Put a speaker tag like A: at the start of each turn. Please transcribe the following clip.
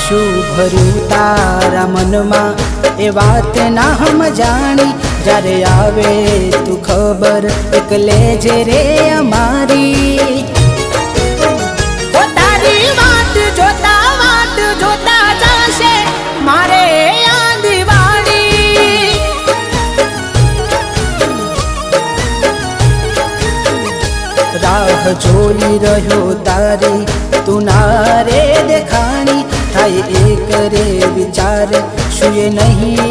A: શું ભર્યું તારા મનમાં એ વાત ના હમ જાણી, જ્યારે આવે તું ખબર એકલે જે રે અમારી। તારી વાટ જોતા જાશે મારે આ દિવાળી। રાહ જોઈ રહ્યો તારી તું ના રે દેખાણી, થાય એક રે વિચાર શું એ નહીં